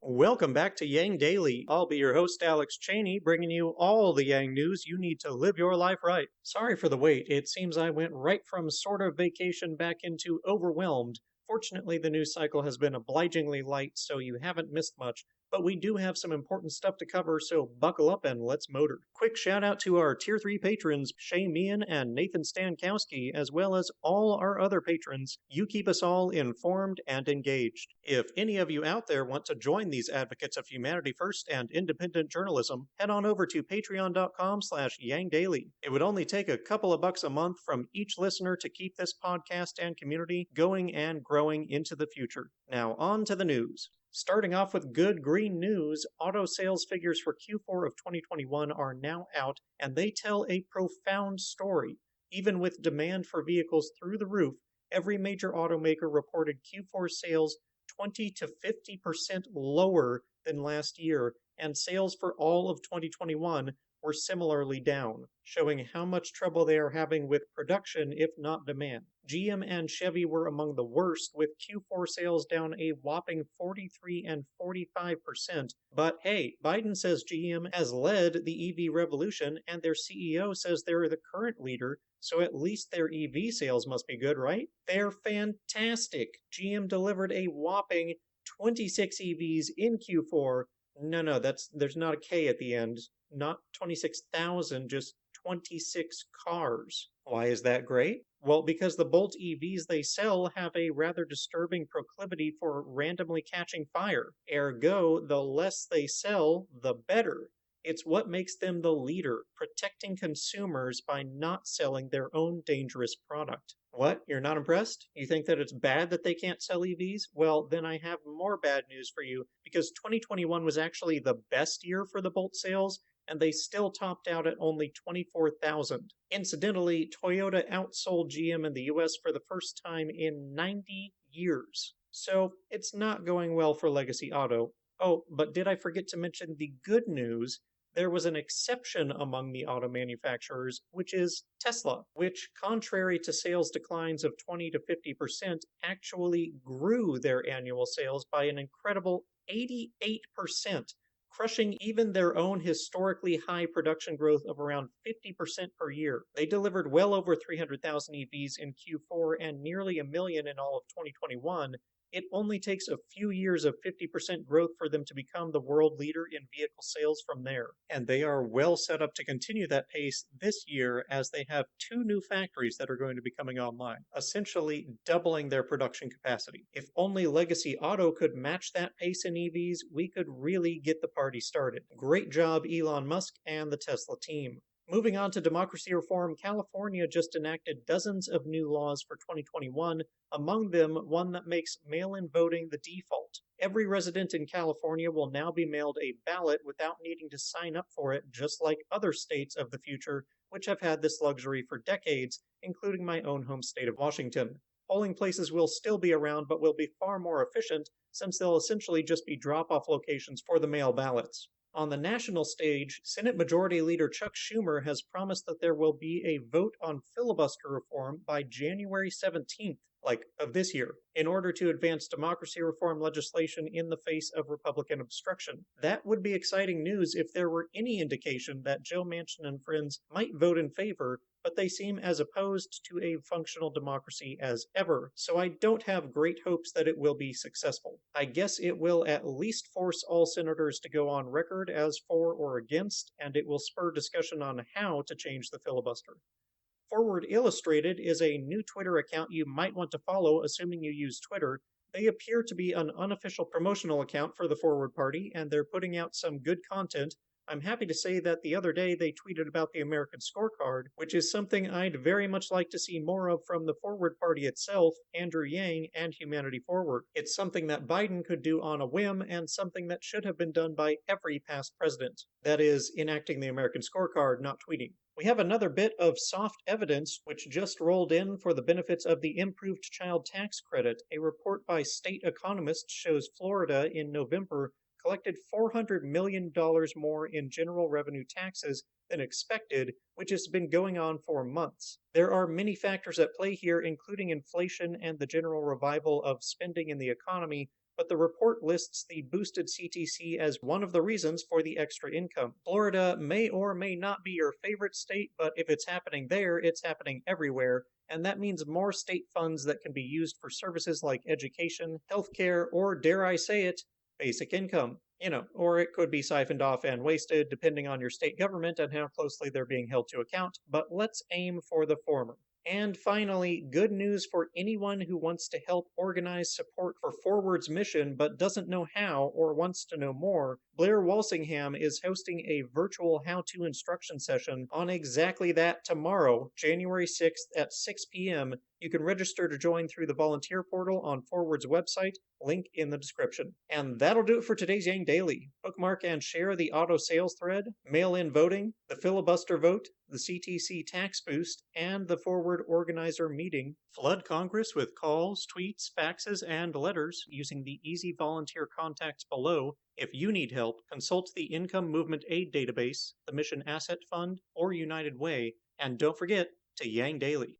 Welcome back to Yang Daily. I'll be your host, Alex Cheney, bringing you all the Yang news you need to live your life right. Sorry for the wait. It seems I went right from sort of vacation back into overwhelmed. Fortunately, the news cycle has been obligingly light, so you haven't missed much. But we do have some important stuff to cover, so buckle up and let's motor. Quick shout out to our Tier 3 patrons, Shay Meehan and Nathan Stankowski, as well as all our other patrons. You keep us all informed and engaged. If any of you out there want to join these advocates of humanity first and independent journalism, head on over to patreon.com/YangDaily. It would only take a couple of bucks a month from each listener to keep this podcast and community going and growing into the future. Now on to the news. Starting off with good green news, auto sales figures for Q4 of 2021 are now out, and they tell a profound story. Even with demand for vehicles through the roof, every major automaker reported Q4 sales 20 to 50% lower than last year, and sales for all of 2021 were similarly down, showing how much trouble they are having with production if not demand. GM and Chevy were among the worst, with Q4 sales down a whopping 43 and 45%. But hey, Biden says GM has led the EV revolution, and their CEO says they're the current leader, so at least their EV sales must be good, right? They're fantastic. GM delivered a whopping 26 EVs in Q4. No, there's not a K at the end. Not 26,000, just 26 cars. Why is that great? Well, because the Bolt EVs they sell have a rather disturbing proclivity for randomly catching fire. Ergo, the less they sell, the better. It's what makes them the leader, protecting consumers by not selling their own dangerous product. What? You're not impressed? You think that it's bad that they can't sell EVs? Well, then I have more bad news for you, because 2021 was actually the best year for the Bolt sales, and they still topped out at only 24,000. Incidentally, Toyota outsold GM in the US for the first time in 90 years. So it's not going well for Legacy Auto. Oh, but did I forget to mention the good news? There was an exception among the auto manufacturers, which is Tesla, which, contrary to sales declines of 20 to 50%, actually grew their annual sales by an incredible 88%, crushing even their own historically high production growth of around 50% per year. They delivered well over 300,000 EVs in Q4 and nearly a million in all of 2021. It only takes a few years of 50% growth for them to become the world leader in vehicle sales from there. And they are well set up to continue that pace this year, as they have two new factories that are going to be coming online, essentially doubling their production capacity. If only Legacy Auto could match that pace in EVs, we could really get the party started. Great job, Elon Musk and the Tesla team. Moving on to democracy reform, California just enacted dozens of new laws for 2021, among them one that makes mail-in voting the default. Every resident in California will now be mailed a ballot without needing to sign up for it, just like other states of the future, which have had this luxury for decades, including my own home state of Washington. Polling places will still be around, but will be far more efficient, since they'll essentially just be drop-off locations for the mail ballots. On the national stage, Senate Majority Leader Chuck Schumer has promised that there will be a vote on filibuster reform by January 17th, of this year, in order to advance democracy reform legislation in the face of Republican obstruction. That would be exciting news if there were any indication that Joe Manchin and friends might vote in favor, but they seem as opposed to a functional democracy as ever, so I don't have great hopes that it will be successful. I guess it will at least force all senators to go on record as for or against, and it will spur discussion on how to change the filibuster. Forward Illustrated is a new Twitter account you might want to follow, assuming you use Twitter. They appear to be an unofficial promotional account for the Forward Party, and they're putting out some good content. I'm happy to say that the other day they tweeted about the American scorecard, which is something I'd very much like to see more of from the Forward Party itself, Andrew Yang, and Humanity Forward. It's something that Biden could do on a whim, and something that should have been done by every past president. That is, enacting the American scorecard, not tweeting. We have another bit of soft evidence which just rolled in for the benefits of the improved child tax credit. A report by state economists shows Florida in November collected $400 million more in general revenue taxes than expected, which has been going on for months. There are many factors at play here, including inflation and the general revival of spending in the economy, but the report lists the boosted CTC as one of the reasons for the extra income. Florida may or may not be your favorite state, but if it's happening there, it's happening everywhere, and that means more state funds that can be used for services like education, healthcare, or dare I say it, basic income. Or it could be siphoned off and wasted depending on your state government and how closely they're being held to account, but let's aim for the former. And finally, good news for anyone who wants to help organize support for Forward's mission but doesn't know how or wants to know more. Blair Walsingham is hosting a virtual how-to instruction session on exactly that tomorrow, January 6th at 6 p.m. You can register to join through the volunteer portal on Forward's website, link in the description. And that'll do it for today's Yang Daily. Bookmark and share the auto sales thread, mail-in voting, the filibuster vote, the CTC tax boost, and the Forward Organizer meeting. Flood Congress with calls, tweets, faxes, and letters using the easy volunteer contacts below. If you need help, consult the Income Movement Aid Database, the Mission Asset Fund, or United Way, and don't forget to Yang Daily.